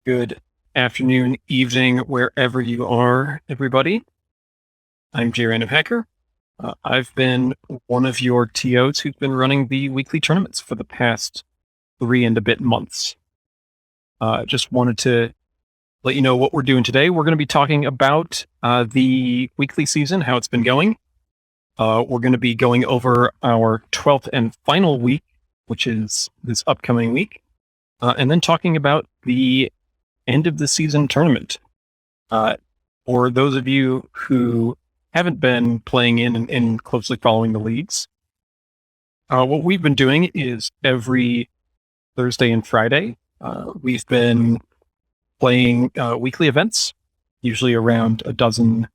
Good afternoon, evening, wherever you are, everybody. I'm J Random Hacker. I've been one of your TOs who's been running the weekly tournaments for the past 3 and a bit months. Just wanted to let you know what we're doing today. We're going to be talking about the weekly season, how it's been going. We're going to be going over our 12th and final week, which is this upcoming week, and then talking about the end of the season tournament. For those of you who haven't been playing in and closely following the leagues, what we've been doing is every Thursday and Friday, we've been playing weekly events, usually around a dozen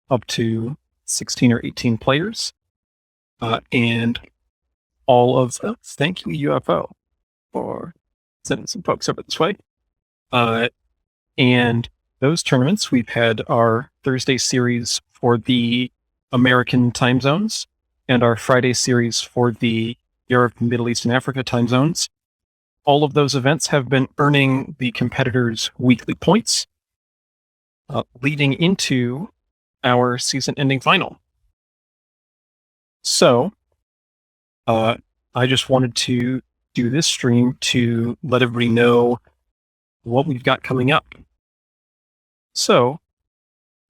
up to 16 or 18 players. And all of thank you, UFO, for sending some folks over this way. And those tournaments, we've had our Thursday series for the American time zones and our Friday series for the Europe, Middle East, and Africa time zones. All of those events have been earning the competitors weekly points, leading into our season-ending final. So, I just wanted to do this stream to let everybody know what we've got coming up. So,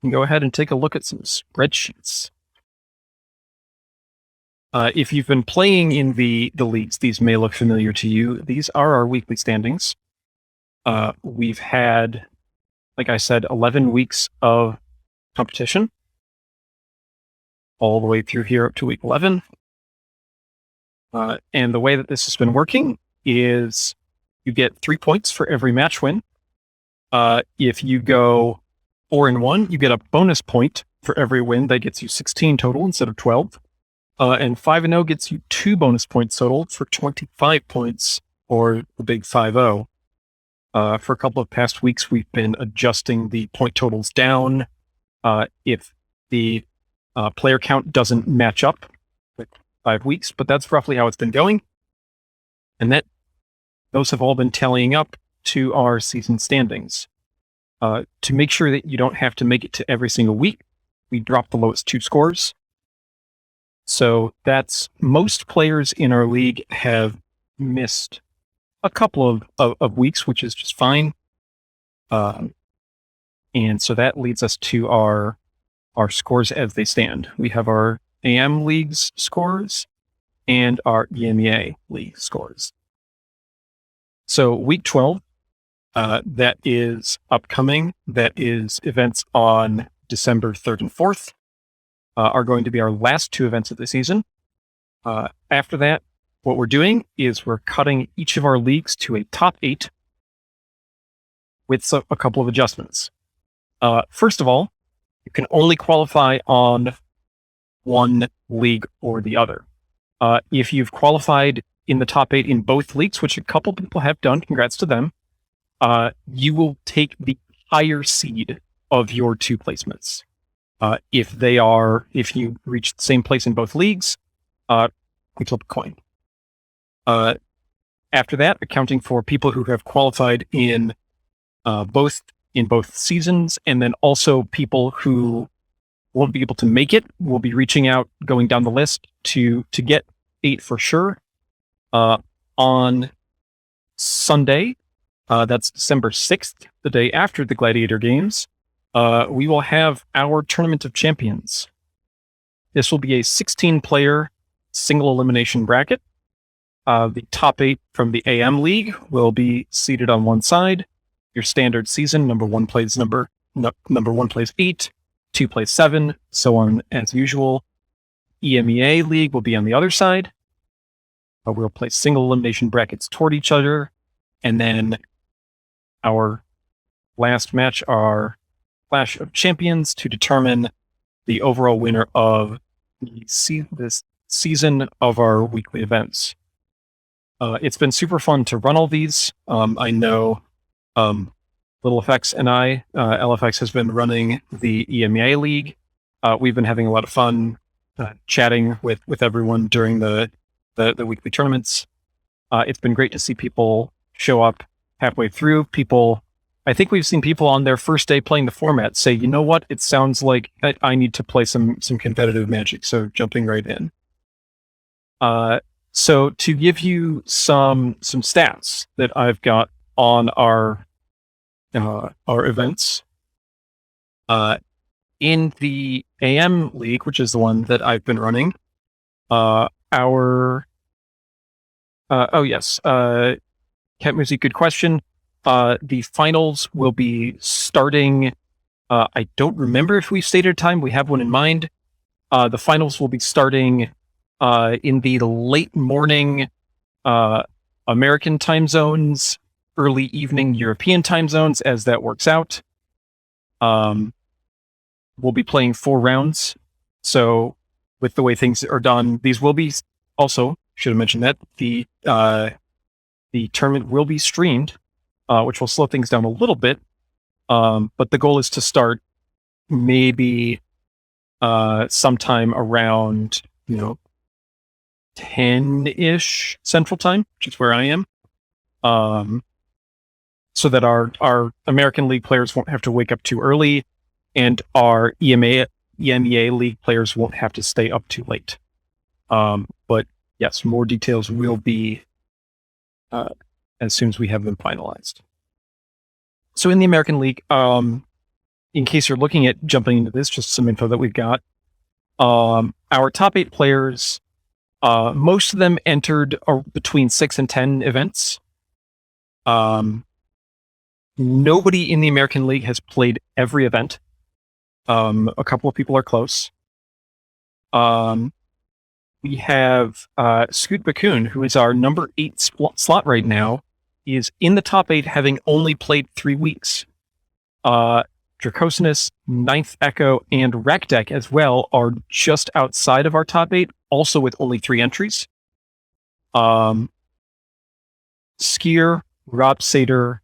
you can go ahead and take a look at some spreadsheets. If you've been playing in the leagues, these may look familiar to you. These are our weekly standings. We've had, like I said, 11 weeks of competition, all the way through here up to week 11. And the way that this has been working is you get 3 points for every match win. If you go 4-1, you get a bonus point for every win. That gets you 16 total instead of 12. And 5-0 gets you 2 bonus points total for 25 points, or the big 5-0. For a couple of past weeks, we've been adjusting the point totals down if the player count doesn't match up with 5 weeks, but that's roughly how it's been going. And those have all been tallying up to our season standings. To make sure that you don't have to make it to every single week, we drop the lowest 2 scores. So that's most players in our league have missed a couple of weeks, which is just fine. And so that leads us to our scores as they stand. We have our AM leagues scores and our EMEA league scores. So week 12, that is upcoming. That is events on December 3rd and 4th. Are going to be our last 2 events of the season. After that, what we're doing is we're cutting each of our leagues to a top 8 with a couple of adjustments. First of all, you can only qualify on one league or the other. If you've qualified in the top 8 in both leagues, which a couple people have done, congrats to them, you will take the higher seed of your 2 placements. If you reach the same place in both leagues, we flip a coin. After that, accounting for people who have qualified in both seasons, and then also people who won't be able to make it, will be reaching out, going down the list to get 8 for sure. On Sunday, that's December 6th, the day after the Gladiator Games, we will have our Tournament of Champions. This will be a 16-player single elimination bracket. The top 8 from the AM League will be seated on one side. Your standard season, number 1 plays 8, 2 plays 7, so on as usual. EMEA League will be on the other side. We'll play single elimination brackets toward each other, and then our last match, our Clash of Champions, to determine the overall winner of this season of our weekly events. It's been super fun to run all these. I know Little Effects and LFX has been running the EMEA League. We've been having a lot of fun chatting with everyone during the weekly tournaments. It's been great to see people show up halfway through, people I think we've seen people on their first day playing the format say, you know what, it sounds like I need to play some competitive Magic, so jumping right in. So to give you some stats that I've got on our events, in the AM League, which is the one that I've been running, Cat Music, good question. The finals will be starting. I don't remember if we stated a time. We have one in mind. The finals will be starting in the late morning American time zones, early evening European time zones, as that works out. We'll be playing 4 rounds. So with the way things are done, these will be also, should have mentioned that, the tournament will be streamed, which will slow things down a little bit. But the goal is to start maybe sometime around, 10-ish Central Time, which is where I am. So that our American League players won't have to wake up too early, and our EMEA League players won't have to stay up too late. But yes, more details will be as soon as we have them finalized. So in the American League, in case you're looking at jumping into this, just some info that we've got. Our top 8 players, most of them entered between 6 and 10 events. Nobody in the American League has played every event. A couple of people are close. We have Scoot Bakun, who is our number 8 slot right now, is in the top 8, having only played 3 weeks. Dracosinus, Ninth Echo, and Rakdeck as well are just outside of our top 8, also with only 3 entries. Skier, Rob Sater,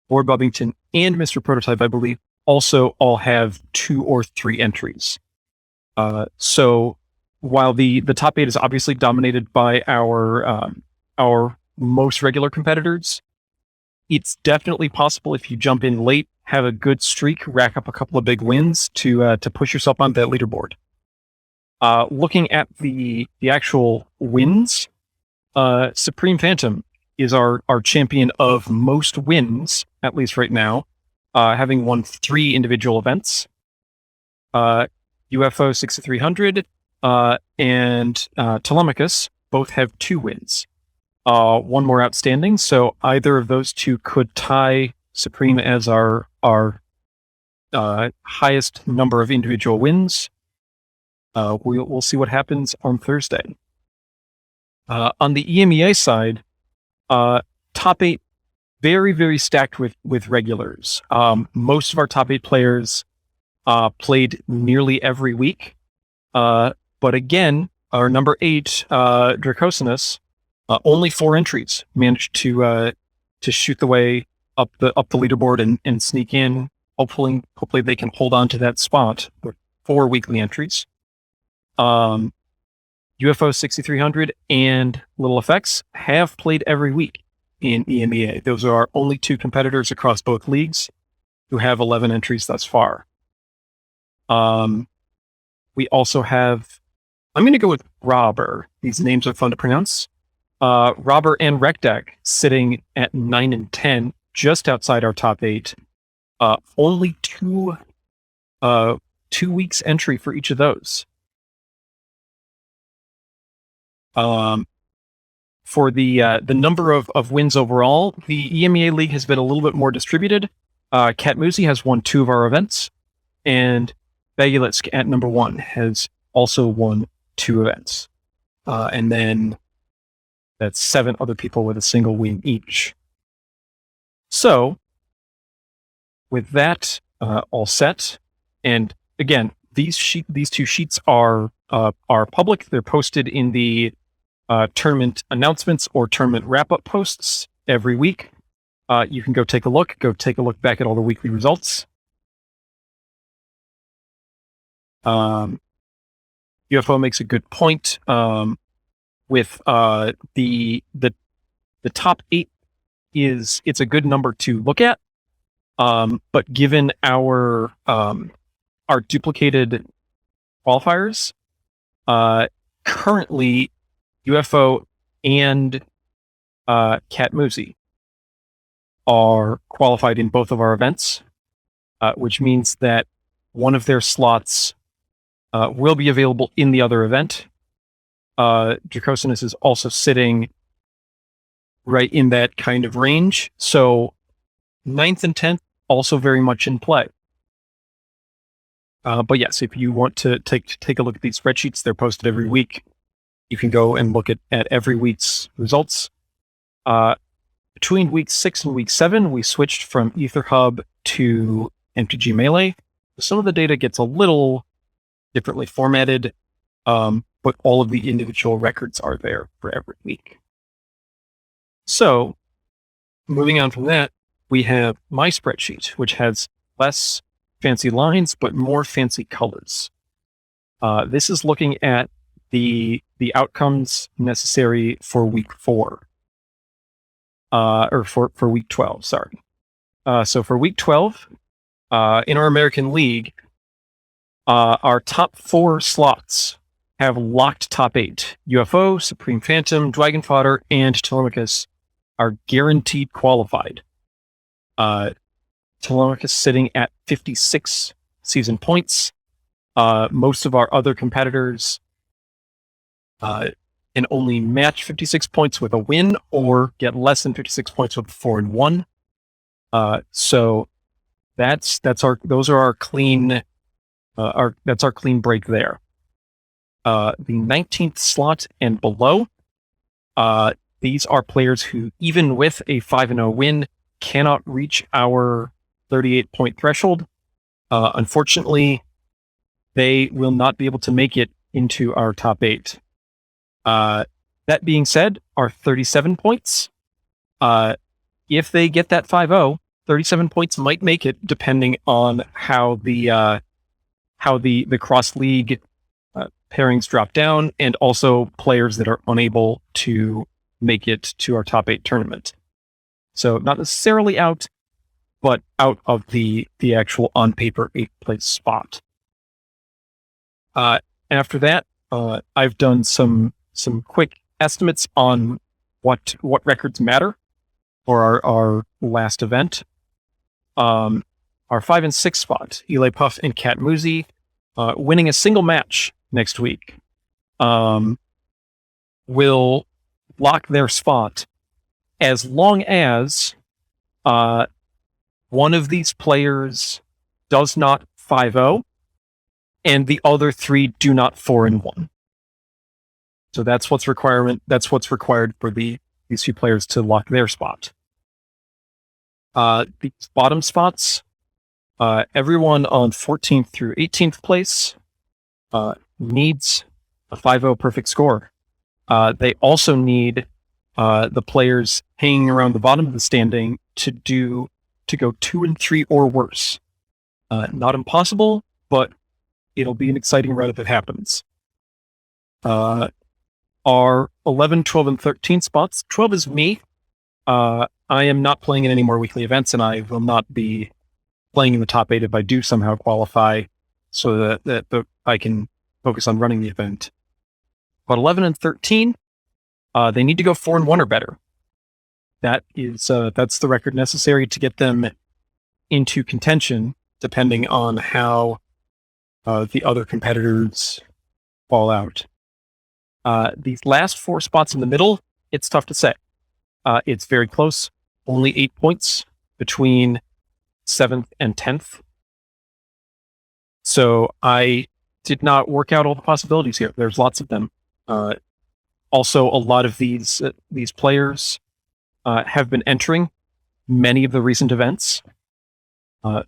Lord Bobbington, and Mr. Prototype, I believe, also all have 2 or 3 entries. So while the top 8 is obviously dominated by our most regular competitors, it's definitely possible if you jump in late, have a good streak, rack up a couple of big wins to push yourself on that leaderboard. Looking at the actual wins, Supreme Phantom is our champion of most wins, at least right now, having won 3 individual events. UFO 6300 and Telemachus both have 2 wins. 1 more outstanding, so either of those 2 could tie Supreme as our highest number of individual wins. We'll see what happens on Thursday. On the EMEA side, top 8 very, very stacked with regulars. Most of our top 8 players played nearly every week. But again, our number 8, Dracosinus, only 4 entries, managed to shoot the way up the leaderboard and sneak in. Hopefully they can hold on to that spot with 4 weekly entries. UFO 6300 and Little Effects have played every week in EMEA. Those are our only 2 competitors across both leagues who have 11 entries thus far. We also have, I'm going to go with Robber. These names are fun to pronounce. Robber and Rekdeck sitting at 9 and 10, just outside our top 8. Only 2 weeks entry for each of those. For the number of wins overall, the EMEA League has been a little bit more distributed. Cat Musi has won 2 of our events, and Bagulitsk at number 1 has also won 2 events. And then that's 7 other people with a single win each. So, with that all set, and again, these 2 sheets are public. They're posted in the tournament announcements or tournament wrap-up posts every week. You can go take a look. Go take a look back at all the weekly results. UFO makes a good point with the top 8 it's a good number to look at, But given our duplicated qualifiers, currently UFO and Cat Moosey are qualified in both of our events, which means that one of their slots will be available in the other event. Dracosinus is also sitting right in that kind of range. So 9th and 10th also very much in play. But yes, if you want to take a look at these spreadsheets, they're posted every week. You can go and look at every week's results. Between week 6 and week 7, we switched from EtherHub to MTG Melee. Some of the data gets a little differently formatted, but all of the individual records are there for every week. So, moving on from that, we have my spreadsheet, which has less fancy lines, but more fancy colors. This is looking at the outcomes necessary for week 4. Or for week 12, sorry. So for week 12, in our American League, our top 4 slots have locked top 8. UFO, Supreme Phantom, Dragon Fodder, and Telemachus are guaranteed qualified. Telemachus sitting at 56 season points. Most of our other competitors can only match 56 points with a win or get less than 56 points with 4-1. So those are our clean that's our clean break there. The 19th slot and below, these are players who, even with a 5-0 win, cannot reach our 38-point threshold. Unfortunately, they will not be able to make it into our top 8. That being said, our 37 points, if they get that 5-0, 37 points might make it, depending on how the cross-league pairings drop down, and also players that are unable to make it to our top 8 tournament. So not necessarily out, but out of the actual on-paper 8th place spot. After that, I've done some quick estimates on what records matter for our last event. Our 5 and 6 spot, Eli Puff and Cat Moosey, winning a single match next week, will lock their spot as long as one of these players does not 5-0 and the other 3 do not 4-1. So that's what's required for these few players to lock their spot. The bottom spots, everyone on 14th through 18th place needs a 5-0 perfect score. They also need the players hanging around the bottom of the standing to go 2-3 or worse. Not impossible, but it'll be an exciting run if it happens. Our 11, 12, and 13 spots. 12 is me. I am not playing in any more weekly events, and I will not be playing in the top 8 if I do somehow qualify, so that I can focus on running the event. But 11 and 13, they need to go 4-1 or better. That's the record necessary to get them into contention, depending on how the other competitors fall out. These last 4 spots in the middle, it's tough to say. It's very close. Only 8 points between 7th and 10th. So I did not work out all the possibilities here. There's lots of them. Also, a lot of these players have been entering many of the recent events.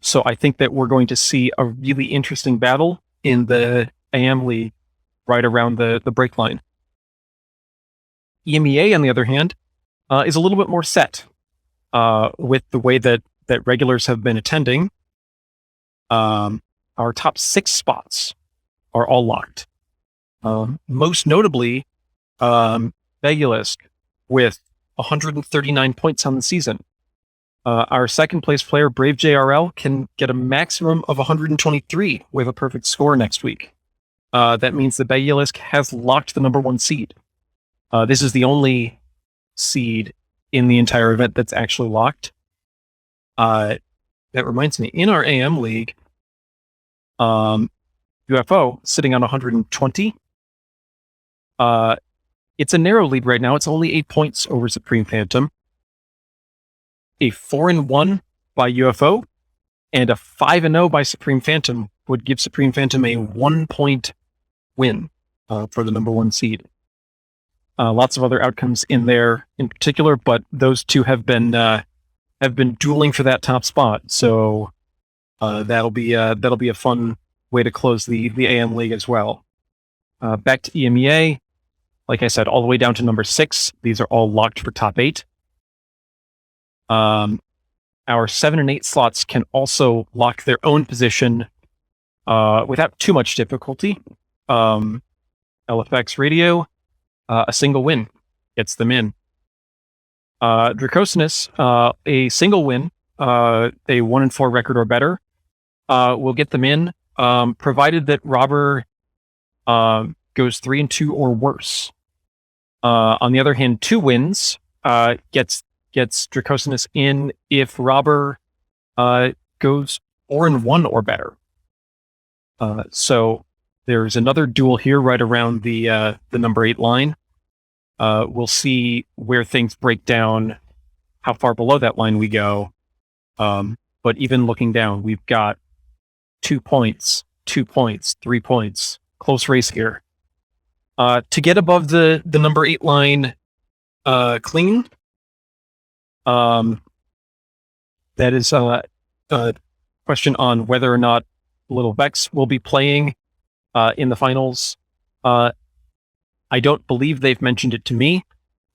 So I think that we're going to see a really interesting battle in the AM League right around the break line. EMEA, on the other hand, is a little bit more set with the way that regulars have been attending. Our top 6 spots are all locked. Most notably, Vegulisk with 139 points on the season. Our second place player, Brave JRL, can get a maximum of 123 with a perfect score next week. That means the Basilisk has locked the number 1 seed. This is the only seed in the entire event that's actually locked. That reminds me, in our AM league, UFO sitting on 120. It's a narrow lead right now. It's only 8 points over Supreme Phantom. A 4-1 by UFO and a 5-0 by Supreme Phantom would give Supreme Phantom a 1-point win for the number 1 seed. Lots of other outcomes in there in particular, but those two have been dueling for that top spot. So that'll be a fun way to close the AM league as well. Back to EMEA, like I said, all the way down to number 6. These are all locked for top 8. Our 7 and 8 slots can also lock their own position without too much difficulty. LFX Radio, a single win gets them in. Dracosinus, a single win, a 1-4 record or better, will get them in, provided that Robber goes 3-2 or worse. On the other hand, 2 wins gets Dracosinus in if Robber goes 4-1 or better. So there's another duel here right around the number 8 line. We'll see where things break down, how far below that line we go. But even looking down, we've got 2 points, 2 points, 3 points, close race here. To get above the number 8 line clean, that is a question on whether or not Little Vex will be playing in the finals. I don't believe they've mentioned it to me.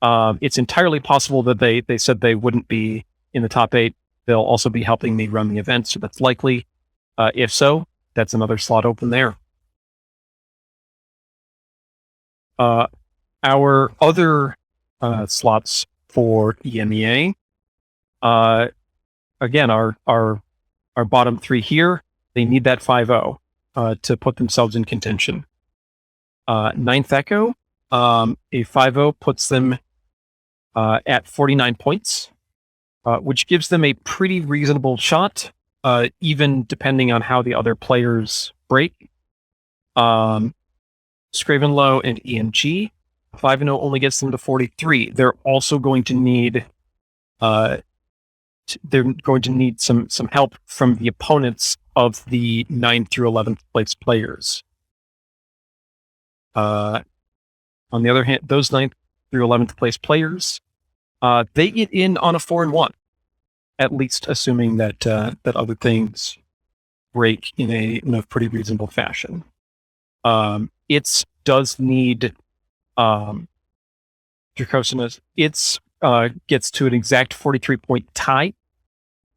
It's entirely possible that they said they wouldn't be in the top 8. They'll also be helping me run the event, so that's likely. If so, that's another slot open there. Our other slots for EMEA, again, our bottom 3 here, they need that 5-0 to put themselves in contention. Ninth Echo, a 5-0 puts them at 49 points, which gives them a pretty reasonable shot, even depending on how the other players break. Scravenlow and EMG, 5-0 only gets them to 43. They're also going to need some help from the opponents of the 9th through 11th place players. On the other hand, those 9th through 11th place players, they get in on a 4-1, at least assuming that other things break in a pretty reasonable fashion. It does need Dracosinus. It gets to an exact 43-point tie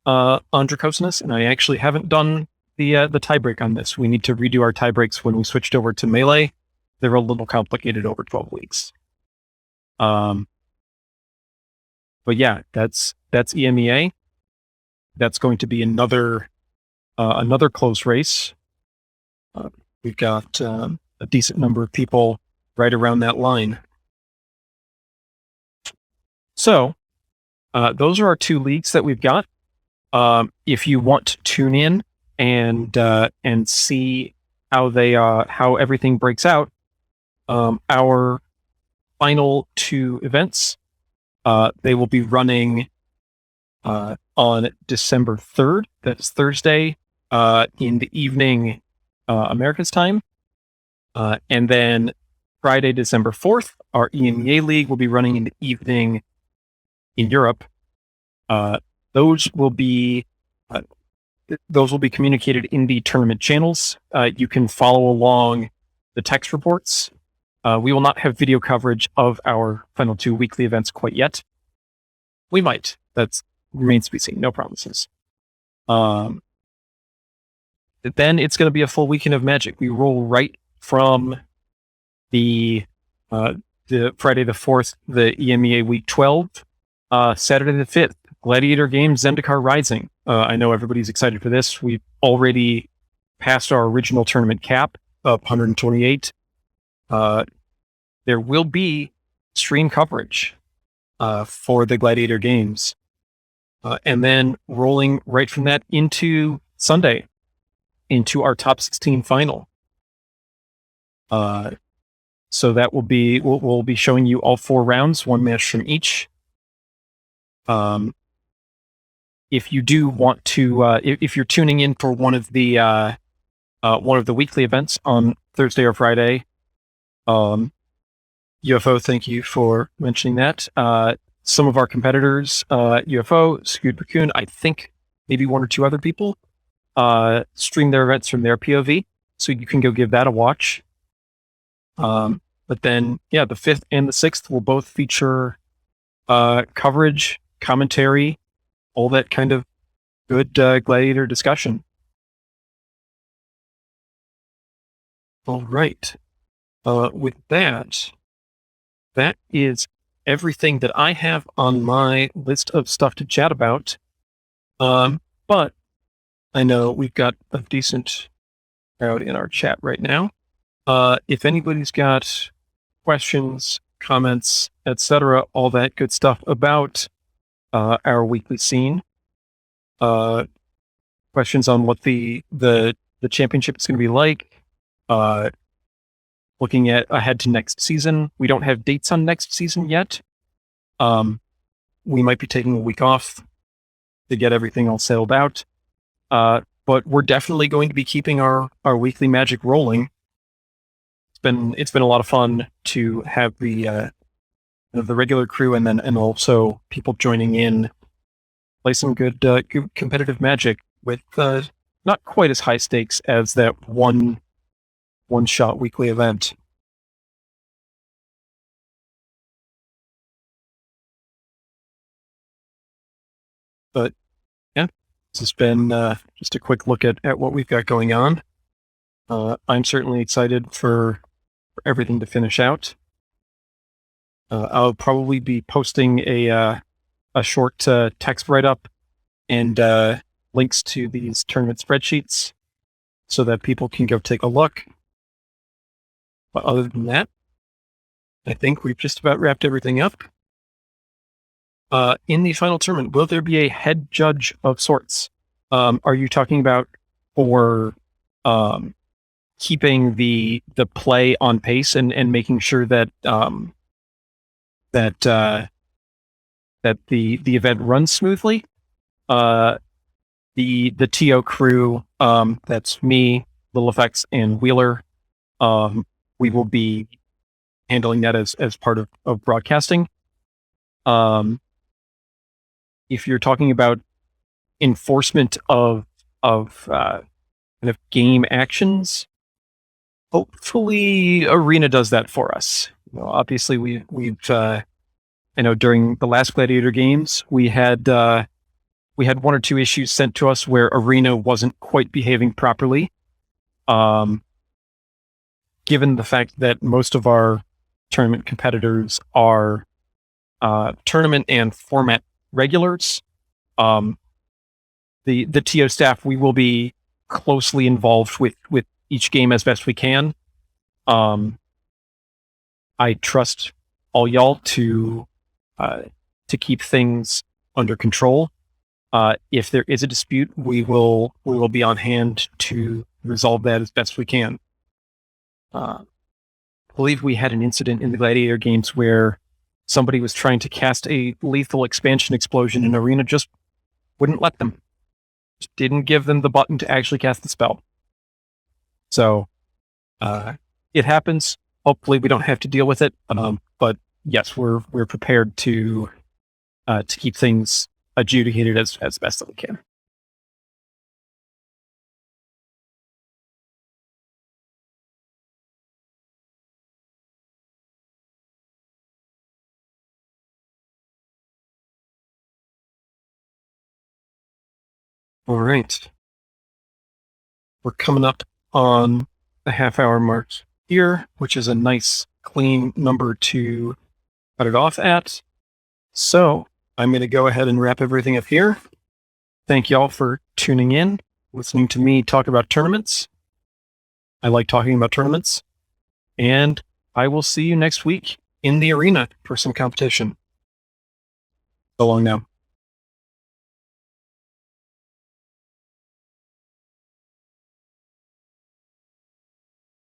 on Dracosinus, and I actually haven't done the tiebreak on this. We need to redo our tiebreaks when we switched over to Melee. They're a little complicated over 12 weeks. But yeah, that's EMEA. That's going to be another close race. We've got a decent number of people right around that line. So those are our 2 leagues that we've got. If you want to tune in and see how everything breaks out, our final 2 events, they will be running on December 3rd. That's Thursday in the evening, America's time. And then Friday, December 4th, our EMEA League will be running in the evening in Europe. Those will be communicated in the tournament channels. You can follow along the text reports. We will not have video coverage of our final 2 weekly events quite yet. We might. That remains to be seen. No promises. Then it's going to be a full weekend of Magic. We roll right from the Friday the 4th, the EMEA Week 12, Saturday the 5th, Gladiator Games Zendikar Rising. I know everybody's excited for this. We've already passed our original tournament cap of 128. There will be stream coverage for the Gladiator Games. And then rolling right from that into Sunday, into our top 16 final. So that will be, we'll be showing you all 4 rounds, 1 match from each. If you do want to, if you're tuning in for one of the weekly events on Thursday or Friday, UFO, thank you for mentioning that. Some of our competitors, UFO, Scoot Raccoon, I think maybe 1 or 2 other people, stream their events from their POV, so you can go give that a watch. But then, yeah, the 5th and the 6th will both feature coverage, commentary, all that kind of good Gladiator discussion. All right. With that, that is everything that I have on my list of stuff to chat about. But I know we've got a decent crowd in our chat right now. If anybody's got questions, comments, etc., all that good stuff about our weekly scene, questions on what the championship is going to be like, looking at ahead to next season. We don't have dates on next season yet. We might be taking a week off to get everything all settled out. But we're definitely going to be keeping our weekly Magic rolling. It's been a lot of fun to have the regular crew and also people joining in, play some good competitive Magic with not quite as high stakes as that one shot weekly event. But yeah, this has been just a quick look at what we've got going on. I'm certainly excited for everything to finish out. I'll probably be posting a short text write-up and links to these tournament spreadsheets so that people can go take a look. But other than that, I think we've just about wrapped everything up. In the final tournament, will there be a head judge of sorts? Are you talking about for keeping the play on pace and making sure that that the event runs smoothly? The TO crew, that's me, Little Effects, and Wheeler. We will be handling that as part of broadcasting. If you're talking about enforcement of kind of game actions, hopefully Arena does that for us. You know, obviously we've I know during the last Gladiator games we had 1 or 2 issues sent to us where Arena wasn't quite behaving properly. Given the fact that most of our tournament competitors are tournament and format regulars, the TO staff, we will be closely involved with each game as best we can. I trust all y'all to keep things under control. If there is a dispute, we will be on hand to resolve that as best we can. I believe we had an incident in the Gladiator games where somebody was trying to cast a lethal expansion explosion and Arena just wouldn't let them. Just didn't give them the button to actually cast the spell. So it happens. Hopefully we don't have to deal with it. But yes, we're prepared to keep things adjudicated as best that we can. All right. We're coming up on the half-hour mark here, which is a nice, clean number to cut it off at. So I'm going to go ahead and wrap everything up here. Thank y'all for tuning in, listening to me talk about tournaments. I like talking about tournaments. And I will see you next week in the arena for some competition. So long now.